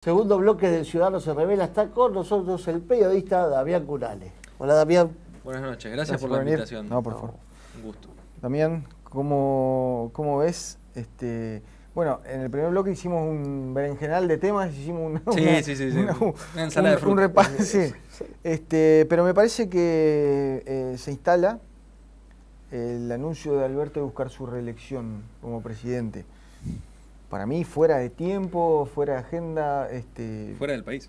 Segundo bloque de Ciudadanos se Revela, está con nosotros el periodista Damián Cunales. Hola Damián. Buenas noches, gracias por la invitación. No, por favor. Un gusto. Damián, ¿cómo ves? Bueno, en el primer bloque hicimos un berenjenal de temas, hicimos una ensalada de fruta. Un repaso, sí. Pero me parece que se instala el anuncio de Alberto de buscar su reelección como presidente. Para mí, fuera de tiempo, fuera de agenda. Fuera del país.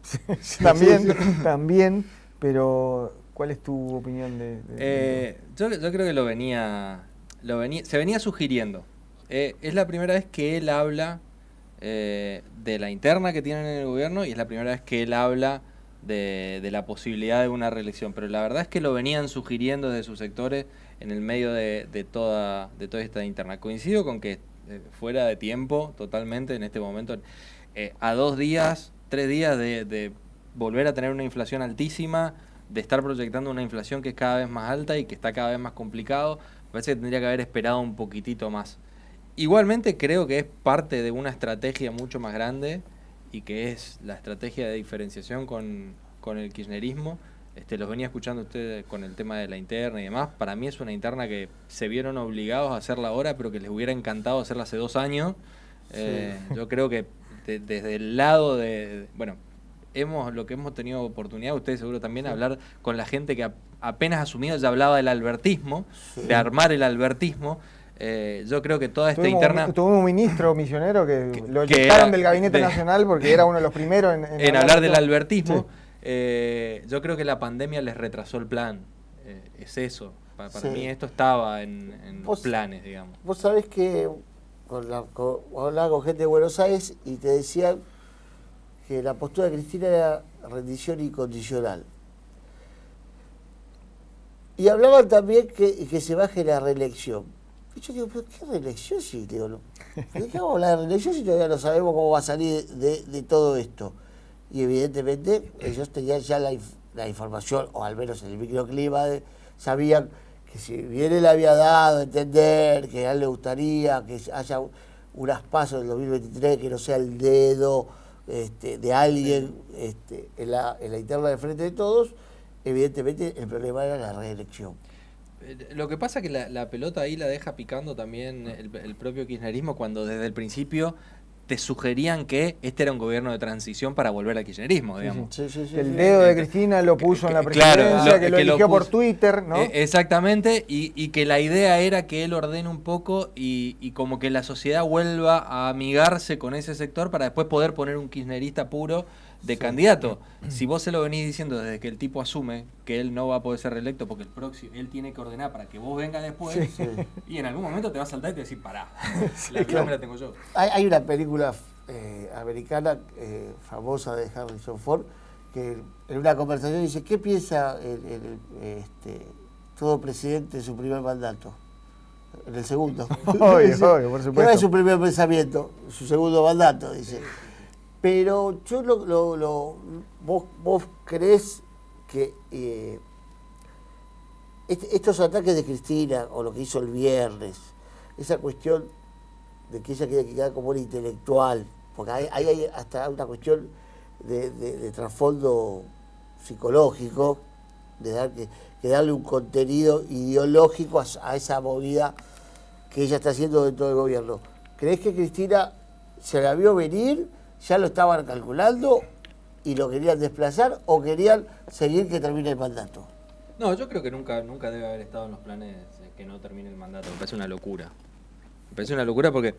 También, pero ¿cuál es tu opinión yo creo que se venía sugiriendo. Es la primera vez que él habla de la interna que tienen en el gobierno y es la primera vez que él habla de la posibilidad de una reelección. Pero la verdad es que lo venían sugiriendo desde sus sectores en el medio de toda esta interna. Coincido con que fuera de tiempo totalmente en este momento, a 2 días, 3 días de volver a tener una inflación altísima, de estar proyectando una inflación que es cada vez más alta y que está cada vez más complicado, me parece que tendría que haber esperado un poquitito más. Igualmente creo que es parte de una estrategia mucho más grande y que es la estrategia de diferenciación con el kirchnerismo. Los venía escuchando ustedes con el tema de la interna y demás. Para mí es una interna que se vieron obligados a hacerla ahora, pero que les hubiera encantado hacerla hace 2 años. Sí. Yo creo que desde el lado lo que hemos tenido oportunidad, ustedes seguro también, hablar con la gente que apenas asumido ya hablaba del albertismo, sí, de armar el albertismo. Yo creo que toda esta interna... Tuvimos un ministro misionero que lo echaron del Gabinete Nacional porque era uno de los primeros en hablar del albertismo. Sí. Yo creo que la pandemia les retrasó el plan. Es eso. Para sí, mí esto estaba en planes, digamos. Vos sabés que hablaba con gente de Buenos Aires y te decían que la postura de Cristina era rendición incondicional. Y hablaban también que se baje la reelección. Y yo digo, ¿pero qué reelección? Sí, digo, ¿de qué vamos a hablar de reelección si todavía no sabemos cómo va a salir de todo esto? Y evidentemente ellos tenían ya la información, o al menos en el microclima, sabían que si bien él había dado a entender que a él le gustaría que haya unas pasos del 2023, que no sea el dedo de alguien en la interna del Frente de Todos, evidentemente el problema era la reelección. Lo que pasa es que la pelota ahí la deja picando también el propio kirchnerismo cuando desde el principio te sugerían que este era un gobierno de transición para volver al kirchnerismo, digamos. Sí. El dedo de Cristina lo puso en la presidencia, claro, que lo eligió por Twitter, ¿no? Exactamente, y que la idea era que él ordene un poco y como que la sociedad vuelva a amigarse con ese sector para después poder poner un kirchnerista puro de candidato. Si vos se lo venís diciendo desde que el tipo asume que él no va a poder ser reelecto porque él tiene que ordenar para que vos vengas después, y en algún momento te va a saltar y te va a decir, pará, la claro, me la tengo yo. Hay una película americana famosa de Harrison Ford que en una conversación dice, ¿qué piensa todo presidente en su primer mandato? En el segundo. Obvio, por supuesto. ¿Qué es su primer pensamiento? Su segundo mandato, dice. Pero yo vos creés que estos ataques de Cristina, o lo que hizo el viernes, esa cuestión de que ella quiere quedar como una intelectual, porque hay hasta una cuestión de trasfondo psicológico, de darle un contenido ideológico a esa movida que ella está haciendo dentro del gobierno. ¿Creés que Cristina se la vio venir, ya lo estaban calculando y lo querían desplazar o querían seguir que termine el mandato? No, yo creo que nunca debe haber estado en los planes que no termine el mandato. Me parece una locura. Me parece una locura porque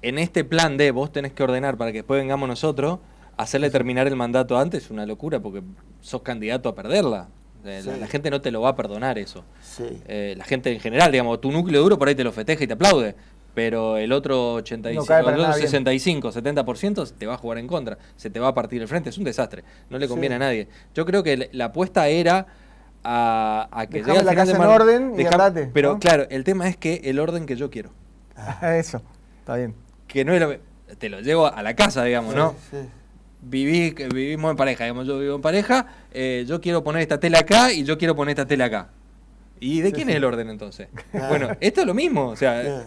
en este plan de vos tenés que ordenar para que después vengamos nosotros, hacerle terminar el mandato antes es una locura porque sos candidato a perderla. La gente no te lo va a perdonar eso. Sí. La gente en general, digamos, tu núcleo duro por ahí te lo festeja y te aplaude, pero el otro 65, 70% te va a jugar en contra, se te va a partir el frente, es un desastre, no le conviene a nadie. Yo creo que la apuesta era a que llegue la casa en orden y andate, pero ¿no? Claro, el tema es que el orden que yo quiero. Eso, está bien. Que no es te lo llevo a la casa, digamos, ¿no? Sí. Vivimos en pareja, digamos, yo vivo en pareja, yo quiero poner esta tela acá y yo quiero poner esta tela acá. ¿Y de quién es el orden entonces? Bueno, esto es lo mismo, o sea,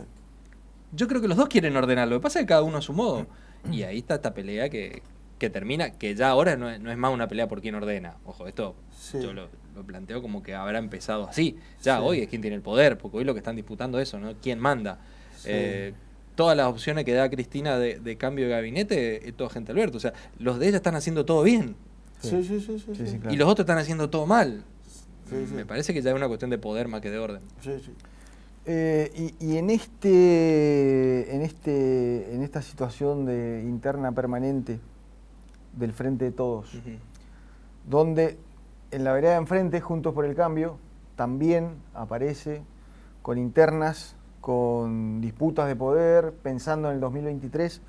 yo creo que los dos quieren ordenarlo, lo que pasa es que cada uno a su modo. Y ahí está esta pelea que que termina, que ya ahora no es más una pelea por quién ordena. Ojo, esto Sí. yo lo planteo como que habrá empezado así. Ya Sí. hoy es quien tiene el poder, porque hoy lo que están disputando es eso, ¿no? ¿Quién manda? Sí. Todas las opciones que da Cristina de cambio de gabinete es toda gente Alberto. O sea, los de ella están haciendo todo bien Sí, sí, sí, sí, Sí, sí, sí. claro. y los otros están haciendo todo mal. Sí, sí. Me parece que ya es una cuestión de poder más que de orden. Sí, sí. Y en esta situación de interna permanente del Frente de Todos, donde en la vereda de enfrente, Juntos por el Cambio, también aparece con internas, con disputas de poder, pensando en el 2023,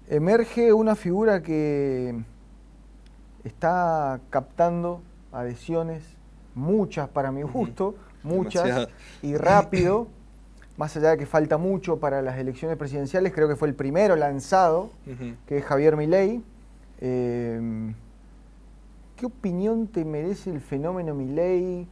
emerge una figura que está captando adhesiones, muchas para mi gusto, muchas, Demasiado. y rápido, más allá de que falta mucho para las elecciones presidenciales, creo que fue el primero lanzado, que es Javier Milei. ¿Qué opinión te merece el fenómeno Milei,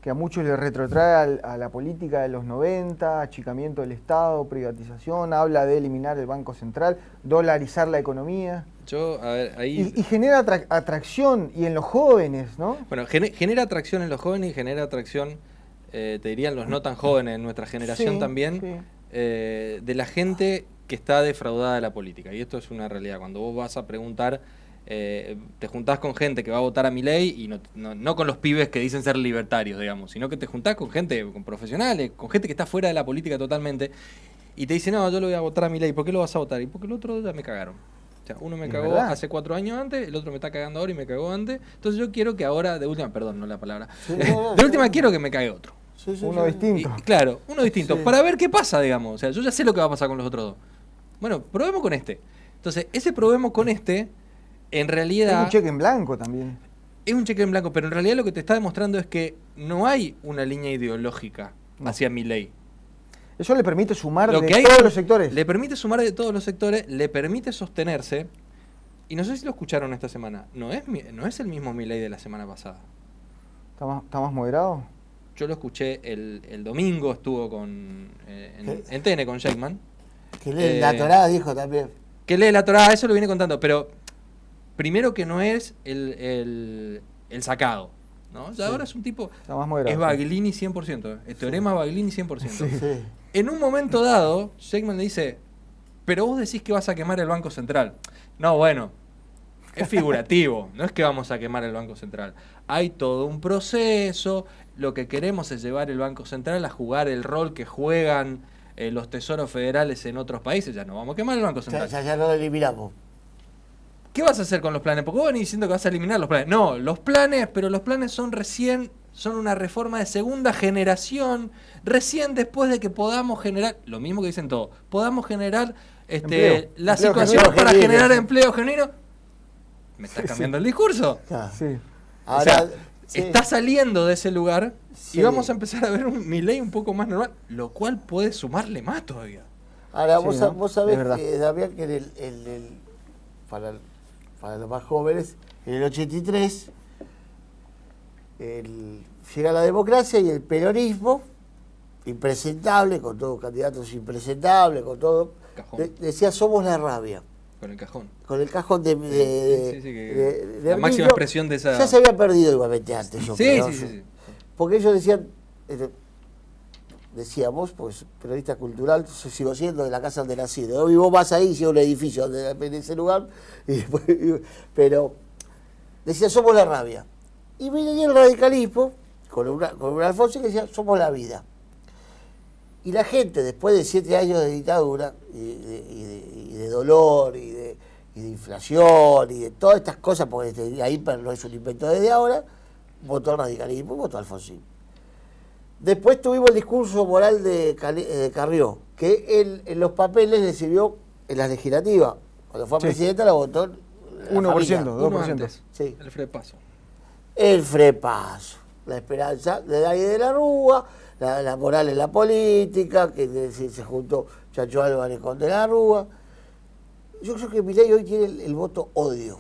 que a muchos le retrotrae a la política de los 90, achicamiento del Estado, privatización, habla de eliminar el Banco Central, dolarizar la economía? Yo, a ver, ahí... Y genera atracción, y en los jóvenes, ¿no? Bueno, genera atracción en los jóvenes y genera atracción, te dirían los no tan jóvenes, en nuestra generación Sí, también, sí. de la gente que está defraudada de la política. Y esto es una realidad. Cuando vos vas a preguntar, te juntás con gente que va a votar a Milei y no con los pibes que dicen ser libertarios, digamos, sino que te juntás con gente, con profesionales, con gente que está fuera de la política totalmente, y te dice, no, yo lo voy a votar a Milei. ¿Por qué lo vas a votar? Y porque el otro ya me cagaron. O sea, uno me ¿Es cagó verdad? hace 4 años antes, el otro me está cagando ahora y me cagó antes. Entonces yo quiero que ahora, de última, perdón, no la palabra, Sí, de última quiero que me cague otro. Sí, sí, Uno sí. distinto. Y, claro, uno distinto, Sí. para ver qué pasa, digamos. O sea, yo ya sé lo que va a pasar con los otros dos. Bueno, probemos con este. Entonces, ese probemos con este, en Es realidad... un cheque en blanco también. Es un cheque en blanco, pero en realidad lo que te está demostrando es que no hay una línea ideológica hacia Milei. Eso le permite sumar Lo de que hay todos los sectores. Le permite sumar de todos los sectores, le permite sostenerse. Y no sé si lo escucharon esta semana. No es el mismo Milei de la semana pasada. ¿Está más moderado? Yo lo escuché el domingo, estuvo en TN con Sheikman. Que lee la Torá, dijo también. Que lee la Torá, eso lo viene contando, pero primero que no es el sacado, ¿no? Ya ahora es un tipo... Está más moderado. Es Baglini 100%, el teorema Baglini 100%. Sí. En un momento dado, Sheikman le dice, pero vos decís que vas a quemar el Banco Central. No, bueno, es figurativo, no es que vamos a quemar el Banco Central. Hay todo un proceso, lo que queremos es llevar el Banco Central a jugar el rol que juegan los tesoros federales en otros países. Ya no vamos a quemar el Banco Central. Ya no lo eliminamos. ¿Qué vas a hacer con los planes? Porque vos venís diciendo que vas a eliminar los planes. No, los planes, pero los planes son una reforma de segunda generación, recién después de que podamos generar, lo mismo que dicen todos, podamos generar Empleo. la Empleo situación genuino. para Genuino. generar empleo genuino. ¿Me estás cambiando el discurso? Claro. Sí. O sea, sí. está saliendo de ese lugar Sí. y vamos a empezar a ver un Milei un poco más normal, lo cual puede sumarle más todavía. Ahora, Sí, vos, ¿no? vos Es sabés verdad. que, Damián, que para los más jóvenes, en el 83 llega la democracia y el peronismo, impresentable, con todos candidatos impresentables, con todo, Cajón. decía somos la rabia. Con el cajón. Con el cajón de Sí, que la máxima Herminio. expresión de esa... Ya se había perdido igualmente antes, yo Sí, creo. sí. Porque ellos decían, decíamos, pues periodista cultural, yo sigo siendo de la casa donde nací. Hoy vos vas ahí, si un edificio en ese lugar, pero decía, somos la rabia. Y venía el radicalismo, con un Alfonso que decía, somos la vida. Y la gente, después de 7 años de dictadura, y de dolor, y de inflación, y de todas estas cosas, porque la hiper no es un invento desde ahora, votó al radicalismo y votó a Alfonsín. Después tuvimos el discurso moral de Carrió, que él en los papeles le sirvió en las legislativas. Cuando fue a Sí. presidenta la votó la 1%, familia. 2%. Uno antes, Sí. el frepaso. El frepaso, la esperanza de Day de la Rúa, la moral en la política, que se juntó Chacho Álvarez con De la Rúa. Yo creo que Milei hoy tiene el voto odio.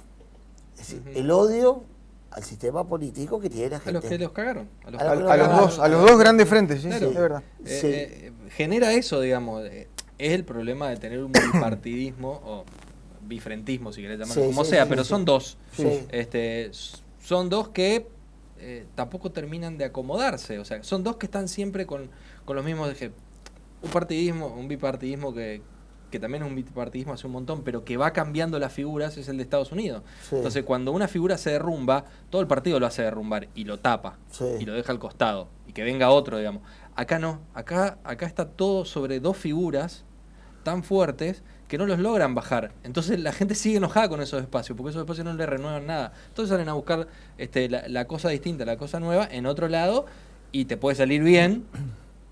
Es decir, el odio al sistema político que tiene la A gente. los que los cagaron. A los, A los que A los dos grandes frentes, sí, Claro. sí, es verdad. Sí. Genera eso, digamos. Es el problema de tener un bipartidismo, o bifrentismo, si querés llamarlo Sí, como sí, sea, sí, pero sí. son dos. Sí. Son dos que tampoco terminan de acomodarse, o sea, son dos que están siempre con los mismos ejes. Un partidismo, un bipartidismo que también es un bipartidismo hace un montón, pero que va cambiando las figuras, es el de Estados Unidos. Sí. Entonces, cuando una figura se derrumba, todo el partido lo hace derrumbar y lo tapa Sí. y lo deja al costado y que venga otro, digamos. Acá no, acá está todo sobre dos figuras tan fuertes que no los logran bajar. Entonces la gente sigue enojada con esos espacios, porque esos espacios no le renuevan nada. Entonces salen a buscar la cosa distinta, la cosa nueva en otro lado y te puede salir bien,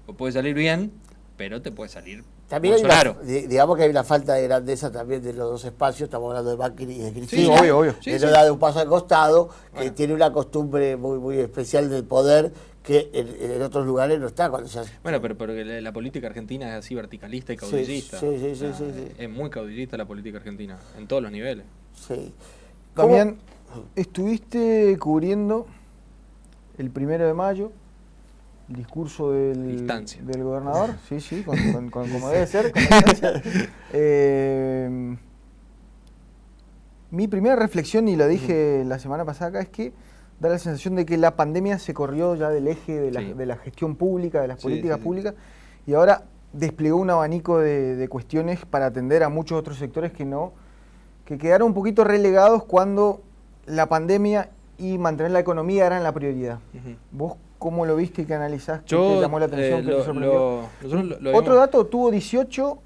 o puede salir bien, pero te puede salir También hay Bolsonaro. digamos que hay una falta de grandeza también de los dos espacios, estamos hablando de Macri y de Cristina. Sí, obvio, obvio. Sí, Que sí. no da de un paso al costado, que Bueno. tiene una costumbre muy, muy especial del poder que en otros lugares no está. Cuando ya, Bueno, pero porque la política argentina es así verticalista y Sí, caudillista. sí, sí, O sea, sí, sí. Es muy caudillista la política argentina, en todos los niveles. sí. También estuviste cubriendo el 1 de mayo el discurso Distancia. del gobernador, sí, sí, como debe ser. Con distancia. Mi primera reflexión, y lo dije la semana pasada acá, es que da la sensación de que la pandemia se corrió ya del eje Sí. de la gestión pública, de las Sí, políticas sí, sí. públicas, y ahora desplegó un abanico de cuestiones para atender a muchos otros sectores que quedaron un poquito relegados cuando la pandemia y mantener la economía eran la prioridad. Ujú. ¿Vos cómo lo viste y qué analizaste? ¿Qué Yo, te llamó la atención? ¿Qué te sorprendió? nosotros lo Otro habíamos- dato, tuvo 18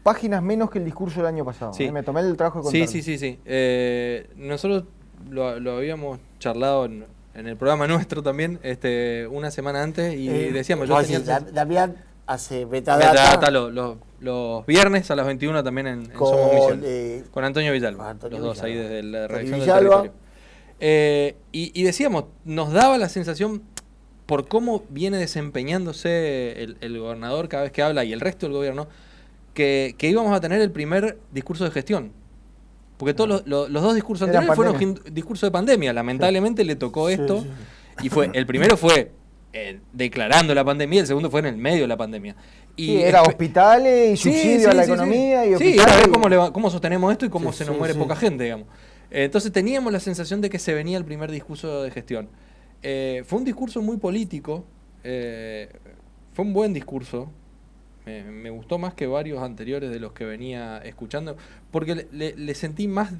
páginas menos que el discurso del año pasado. Sí. Me tomé el trabajo de Sí, contarlo. sí. Nosotros lo habíamos charlado en el programa nuestro también, una semana antes, y decíamos, yo vos tenía... decís, Damián hace Metadata metadata los viernes a las 21 también en con, Somos Misión. eh, Con Antonio Villalba, con Antonio los dos ahí Villalba. desde la Antonio redacción del Villalba. territorio. Y decíamos, nos daba la sensación, por cómo viene desempeñándose el gobernador cada vez que habla y el resto del gobierno, que íbamos a tener el primer discurso de gestión. Porque todos los dos discursos Era anteriores fueron pandemia. discursos de pandemia. Lamentablemente le tocó Sí, esto. sí. Y el primero fue declarando la pandemia y el segundo fue en el medio de la pandemia. Y Sí, era hospitales y Sí, subsidio a sí, la sí, economía sí. y Sí, hospitales. era ver cómo sostenemos esto y cómo Sí, se nos sí, muere sí. poca gente, digamos. Entonces teníamos la sensación de que se venía el primer discurso de gestión. Fue un discurso muy político, fue un buen discurso. Me gustó más que varios anteriores de los que venía escuchando, porque le sentí más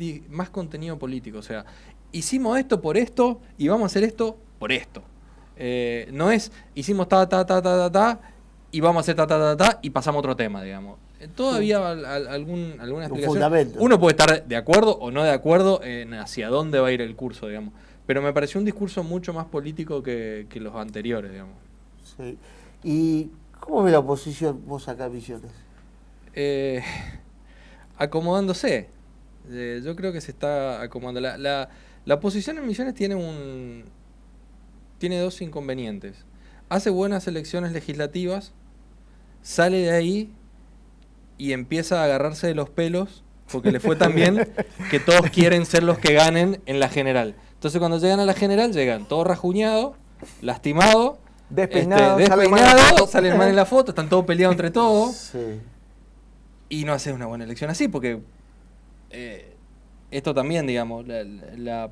contenido político. O sea, hicimos esto por esto y vamos a hacer esto por esto. No es, hicimos ta, y vamos a hacer ta, y pasamos a otro tema, digamos. Todavía alguna explicación. fundamento. Uno puede estar de acuerdo o no de acuerdo en hacia dónde va a ir el curso, digamos. Pero me pareció un discurso mucho más político que los anteriores, digamos. Sí. ¿Y cómo ve la oposición vos acá en Misiones? Acomodándose. Yo creo que se está acomodando. La oposición en Misiones tiene dos inconvenientes. Hace buenas elecciones legislativas, sale de ahí y empieza a agarrarse de los pelos porque le fue tan bien que todos quieren ser los que ganen en la general. Entonces cuando llegan a la general llegan todos rajuñados, lastimados, Despeinados, salen mal en la foto, están todos peleados entre todos. Sí. Y no haces una buena elección así, porque esto también, digamos,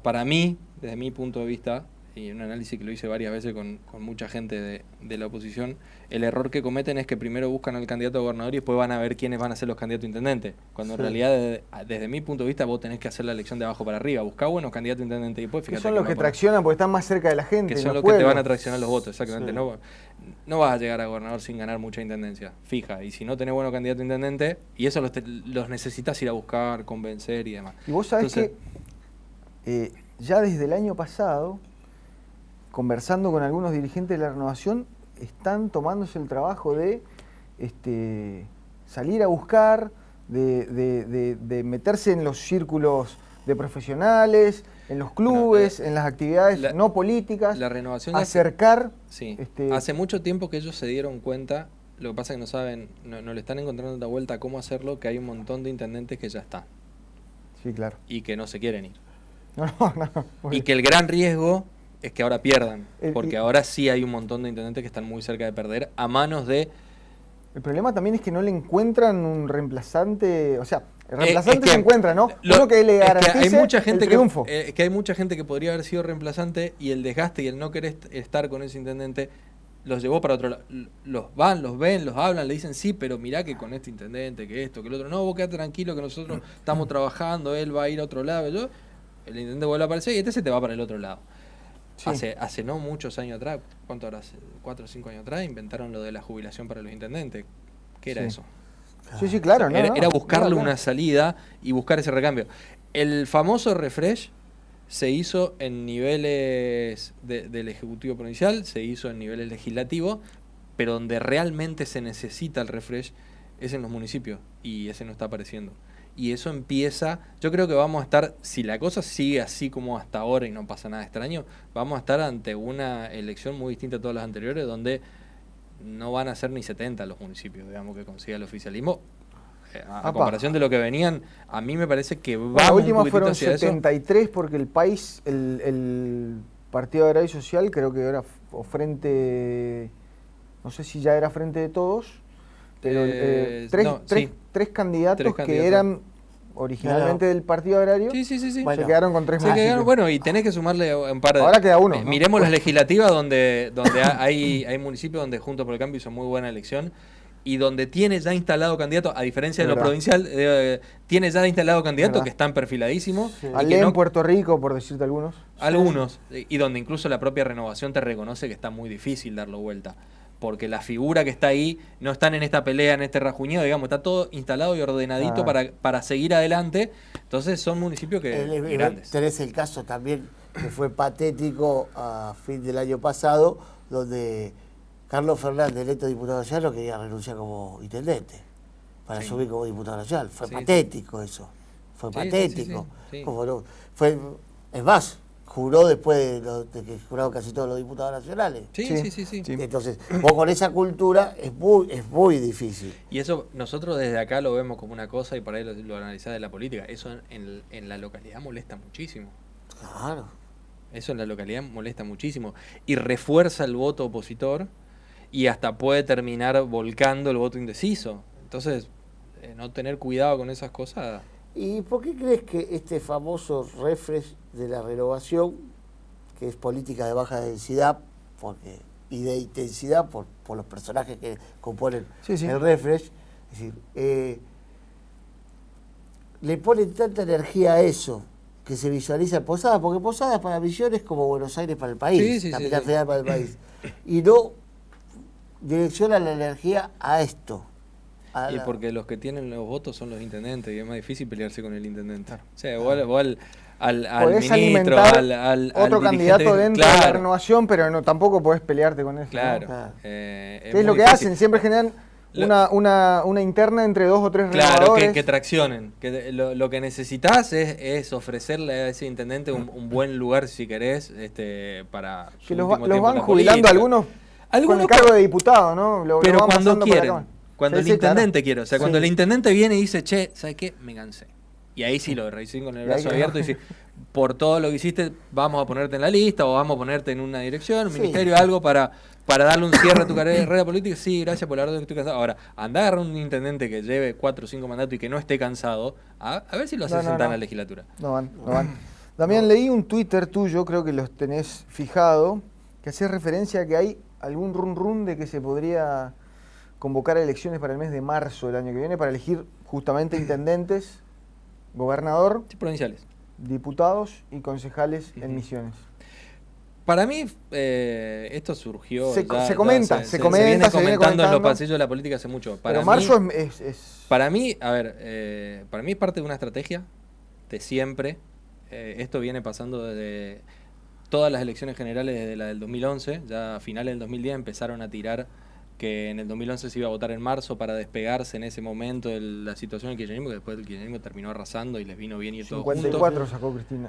para mí, desde mi punto de vista, y un análisis que lo hice varias veces con mucha gente de la oposición, el error que cometen es que primero buscan al candidato a gobernador y después van a ver quiénes van a ser los candidatos a intendente. Cuando Sí. en realidad, desde mi punto de vista, vos tenés que hacer la elección de abajo para arriba, buscar buenos candidatos a intendente y después Que fíjate son los que va a poner. traccionan porque están más cerca de la gente. Que son en los los que te van a pueblos. traccionar los votos, exactamente. Sí. No vas a llegar a gobernador sin ganar mucha intendencia, fija. Y si no tenés buenos candidatos a intendente, y eso los necesitas ir a buscar, convencer y demás. Y vos sabés Entonces, que ya desde el año pasado, conversando con algunos dirigentes de la Renovación, están tomándose el trabajo de salir a buscar, de meterse en los círculos de profesionales, en los clubes, en las actividades no políticas, la renovación ya acercar. sí. este, Hace mucho tiempo que ellos se dieron cuenta, lo que pasa es que no saben, no le están encontrando la vuelta a cómo hacerlo, que hay un montón de intendentes que ya están Sí, claro. y que no se quieren ir. No. Y que el gran riesgo es que ahora pierdan, porque y- ahora sí hay un montón de intendentes que están muy cerca de perder a manos de... El problema también es que no le encuentran un reemplazante, o sea, El reemplazante es que se encuentra, ¿no? lo- Uno que le es que garantice hay mucha gente el triunfo. que hay mucha gente que podría haber sido reemplazante y el desgaste y el no querer estar con ese intendente los llevó para otro lado. Los van, los ven, los hablan, le dicen sí, pero mirá que con este intendente, que esto, que el otro, no, vos quedate tranquilo que nosotros estamos trabajando, él va a ir a otro lado, el intendente vuelve a aparecer y este se te va para el otro lado. Sí. Hace no muchos años atrás, ¿cuánto ahora? 4 o 5 años atrás, inventaron lo de la jubilación para los intendentes. ¿Qué era Sí. eso? Sí, claro. Era buscarle claro. una salida y buscar ese recambio. El famoso refresh se hizo en niveles del Ejecutivo Provincial, se hizo en niveles legislativos, pero donde realmente se necesita el refresh es en los municipios y ese no está apareciendo. Y eso empieza, yo creo que vamos a estar, si la cosa sigue así como hasta ahora y no pasa nada extraño, vamos a estar ante una elección muy distinta a todas las anteriores, donde no van a ser ni 70 los municipios, digamos, que consiga el oficialismo. A comparación de lo que venían, a mí me parece que va La un última poquitito fueron hacia eso. 73 porque el país, el Partido Agrario y Social, creo que era o frente, no sé si ya era frente de todos, pero tres candidatos que eran originalmente del Partido Agrario, Sí. Bueno, se quedaron con tres Se más. quedaron, bueno, y tenés que sumarle un par de... Ahora queda uno, ¿no? Miremos las legislativas donde hay municipios donde Juntos por el Cambio hizo muy buena elección y donde tiene ya instalado candidato, a diferencia de lo Verdad. provincial, tiene ya instalado candidato Verdad. que están perfiladísimos. Sí. y que Alem, no- Puerto Rico, por decirte algunos. algunos, y donde incluso la propia renovación te reconoce que está muy difícil darlo vuelta. Porque la figura que está ahí no están en esta pelea, en este rajuñeo, digamos, está todo instalado y ordenadito Ah. para seguir adelante. Entonces son municipios grandes. Tenés el caso también que fue patético a fin del año pasado, donde Carlos Fernández, electo diputado nacional, no quería renunciar como intendente para Sí. subir como diputado nacional. Fue Sí, patético eso. Fue Sí, patético. sí. Como no- es más, juró después de que juraron casi todos los diputados nacionales. Sí. Entonces, vos con esa cultura es muy difícil. Y eso nosotros desde acá lo vemos como una cosa y por ahí lo analizás de la política. Eso en la localidad molesta muchísimo. Claro. Eso en la localidad molesta muchísimo. Y refuerza el voto opositor y hasta puede terminar volcando el voto indeciso. Entonces, no tener cuidado con esas cosas... ¿Y por qué crees que este famoso refresh de la renovación, que es política de baja densidad y de intensidad por los personajes que componen Sí. el refresh, es decir, le ponen tanta energía a eso que se visualiza en Posadas, porque Posadas para Misiones es como Buenos Aires para el país, capital federal para el país, y no direcciona la energía a esto. Y porque los que tienen los votos son los intendentes y es más difícil pelearse con el intendente. O sea, vos al Podés ministro, alimentar al otro dirigente, candidato dentro de la claro, renovación, pero no tampoco podés pelearte con eso. claro. ¿no? Es ¿Qué es lo muy que difícil. hacen? Siempre generan una interna entre dos o tres Claro, renovadores. que traccionen. Que lo que necesitas es ofrecerle a ese intendente un buen lugar, si querés, para su Que los último los tiempo en van la jubilando política. algunos con Algunos el cargo de diputado, ¿no? Lo pero van cuando pasando por la quieren, Cámara. cuando Sí, el sí, claro. intendente quiere, o sea, cuando Sí. el intendente viene y dice, che, ¿sabes qué? Me cansé. Y ahí sí lo reciben con el Y ahí brazo que abierto y no. dice, por todo lo que hiciste, vamos a ponerte en la lista o vamos a ponerte en una dirección, un Sí. ministerio, algo para darle un cierre a tu carrera política. Sí, gracias por la verdad que estoy cansado. Ahora, andá a agarrar un intendente que lleve 4 o 5 mandatos y que no esté cansado, a ver si lo haces No, sentar en no. la legislatura. No van. Damián, leí un Twitter tuyo, creo que los tenés fijado, que hace referencia a que hay algún run de que se podría convocar a elecciones para el mes de marzo del año que viene para elegir justamente intendentes, gobernador, Sí, provinciales. diputados y concejales en Ujú. Misiones. Para mí, esto surgió. Se ya comenta, se se viene comenta, se viene comentando en los comentando. pasillos de la política hace mucho. Para Pero marzo mí, es Para mí, a ver, para mí es parte de una estrategia de siempre. Esto viene pasando desde todas las elecciones generales, desde la del 2011. Ya a finales del 2010 empezaron a tirar que en el 2011 se iba a votar en marzo para despegarse en ese momento de la situación del kirchnerismo, que después el kirchnerismo terminó arrasando y les vino bien ir todo junto. 54 sacó Cristina.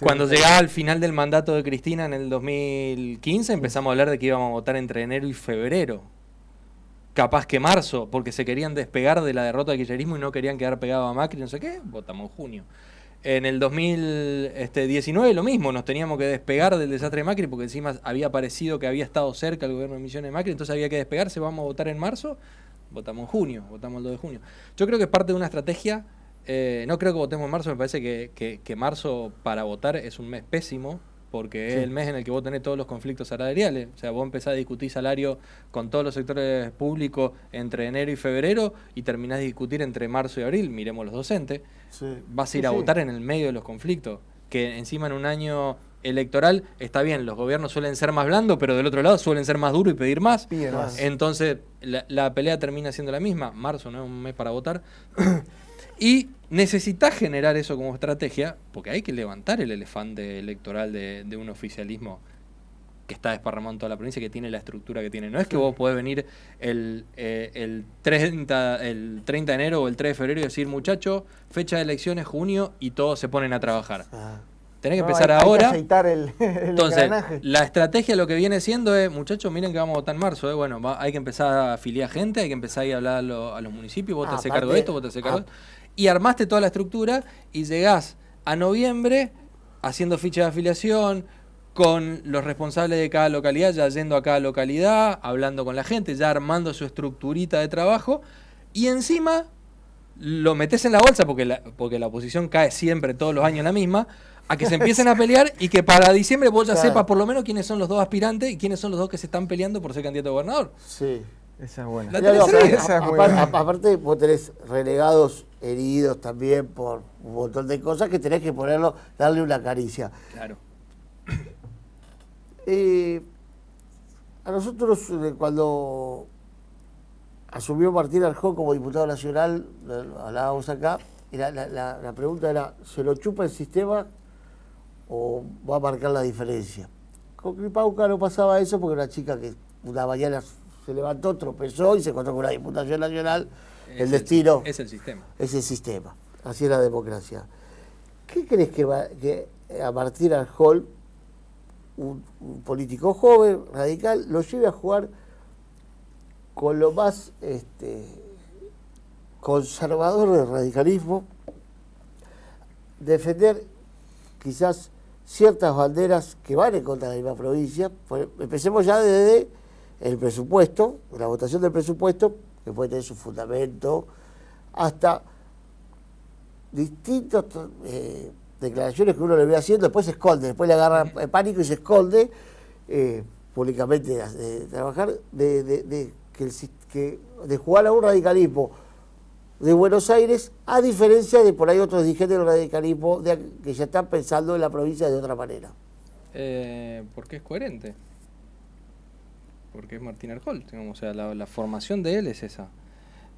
Cuando llegaba al final del mandato de Cristina en el 2015, empezamos a hablar de que íbamos a votar entre enero y febrero. Capaz que marzo, porque se querían despegar de la derrota del kirchnerismo y no querían quedar pegados a Macri, no sé qué, votamos en junio. En el 2019 lo mismo, nos teníamos que despegar del desastre de Macri porque encima había parecido que había estado cerca el gobierno de Misiones de Macri, entonces había que despegarse, vamos a votar en marzo, votamos en junio, votamos el 2 de junio. Yo creo que es parte de una estrategia no creo que votemos en marzo, me parece que marzo para votar es un mes pésimo, porque es el mes en el que vos tenés todos los conflictos salariales. O sea, vos empezás a discutir salario con todos los sectores públicos entre enero y febrero y terminás de discutir entre marzo y abril, miremos los docentes. Sí. Vas a ir a votar en el medio de los conflictos, que encima en un año electoral está bien, los gobiernos suelen ser más blandos, pero del otro lado suelen ser más duros y pedir más. Piden más. Entonces la pelea termina siendo la misma. Marzo no es un mes para votar. Y necesitas generar eso como estrategia, porque hay que levantar el elefante electoral de un oficialismo que está desparramado en toda la provincia, que tiene la estructura que tiene. No es que vos podés venir el 30 de enero o el 3 de febrero y decir, muchachos, fecha de elecciones, junio, y todos se ponen a trabajar. Tenés que empezar hay ahora. que aceitar el Entonces, engranaje. la estrategia lo que viene siendo es, muchachos, miren que vamos a votar en marzo. Bueno, hay que empezar a afiliar gente, hay que empezar a ir a hablar a los municipios, vos te haces cargo de esto, vos te haces cargo de esto. Y armaste toda la estructura y llegás a noviembre haciendo ficha de afiliación, con los responsables de cada localidad, ya yendo a cada localidad, hablando con la gente, ya armando su estructurita de trabajo, y encima lo metés en la bolsa, porque la oposición cae siempre, todos los años en la misma, a que se empiecen a pelear y que para diciembre vos ya sepas por lo menos quiénes son los dos aspirantes y quiénes son los dos que se están peleando por ser candidato a gobernador. Sí. Esa es buena. La tenés ahí. Esa es muy buena. Aparte, vos tenés relegados heridos también por un montón de cosas que tenés que ponerlo, darle una caricia. Claro. A nosotros, cuando asumió Martín Arjón como diputado nacional, hablábamos acá, y la pregunta era, ¿se lo chupa el sistema o va a marcar la diferencia? Con Gripauca no pasaba eso porque una chica que una mañana se levantó, tropezó y se encontró con una diputación nacional. El destino Es el sistema. es el sistema. Así es la democracia. ¿Qué crees que a Martín Arjón, un político joven, radical, lo lleve a jugar con lo más conservador del radicalismo, defender quizás ciertas banderas que van en contra de la misma provincia? Pues empecemos ya desde el presupuesto, la votación del presupuesto, que puede tener su fundamento, hasta distintas declaraciones que uno le ve haciendo, después se esconde, después le agarra pánico y se esconde públicamente de trabajar, de jugar a un radicalismo de Buenos Aires, a diferencia de por ahí otros dirigentes del radicalismo que ya están pensando en la provincia de otra manera. Porque es coherente. Porque es Martín Arjón, digamos, o sea, la formación de él es esa.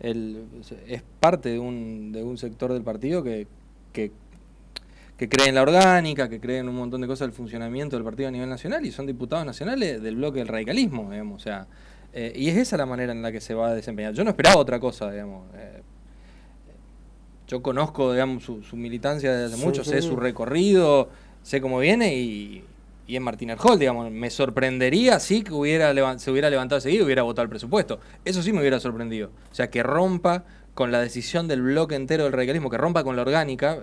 Él es parte de un sector del partido que cree en la orgánica, que cree en un montón de cosas del funcionamiento del partido a nivel nacional, y son diputados nacionales del bloque del radicalismo, digamos, o sea, y es esa la manera en la que se va a desempeñar. Yo no esperaba otra cosa, digamos. Yo conozco, digamos, su militancia desde hace mucho, sé su recorrido, sé cómo viene y es Martín Arjón, digamos. Me sorprendería sí que se hubiera levantado seguido y hubiera votado el presupuesto. Eso sí me hubiera sorprendido. O sea, que rompa con la decisión del bloque entero del radicalismo, que rompa con la orgánica,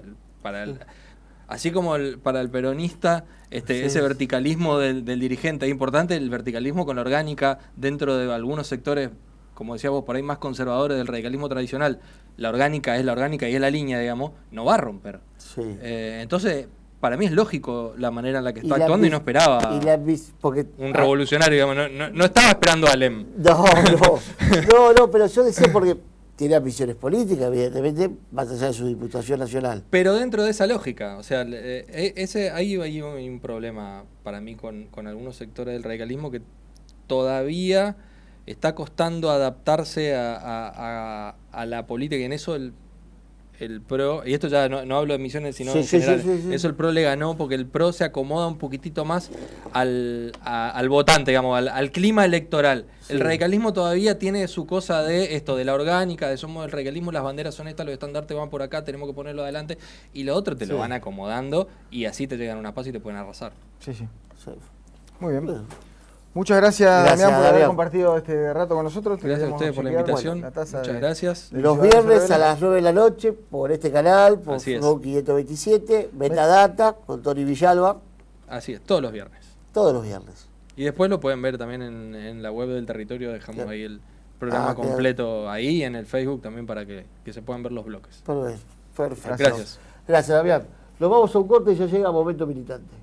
así como para el peronista, ese verticalismo del dirigente es importante, el verticalismo con la orgánica dentro de algunos sectores, como decía vos, por ahí más conservadores del radicalismo tradicional. La orgánica es la orgánica y es la línea, digamos, no va a romper. Sí. Entonces, para mí es lógico la manera en la que está actuando y no esperaba un revolucionario, digamos, no estaba esperando a Alem. No, pero yo decía porque tiene ambiciones políticas, evidentemente, más allá de su diputación nacional. Pero dentro de esa lógica, o sea, ahí hay un problema para mí con algunos sectores del radicalismo que todavía está costando adaptarse a la política, y en eso el PRO, y esto ya no hablo de Misiones, sino en general, eso el PRO le ganó porque el PRO se acomoda un poquitito más al votante, digamos, al clima electoral. El radicalismo todavía tiene su cosa de esto, de la orgánica, de somos el radicalismo, las banderas son estas, los estandartes van por acá, tenemos que ponerlo adelante, y lo otro te lo van acomodando y así te llegan a una paz y te pueden arrasar. Sí. Muy bien. Muchas gracias, Damián, por haber compartido este rato con nosotros. Gracias a ustedes por la invitación. Muchas gracias. Los viernes a las 9 de la noche, por este canal, por Flow 527, Metadata, con Tony Villalba. Así es, todos los viernes. Todos los viernes. Y después lo pueden ver también en la web del territorio, dejamos ahí el programa completo ahí, en el Facebook también para que se puedan ver los bloques. Perfecto. Perfecto. Gracias. Gracias, Damián. Nos vamos a un corte y ya llega Momento Militante.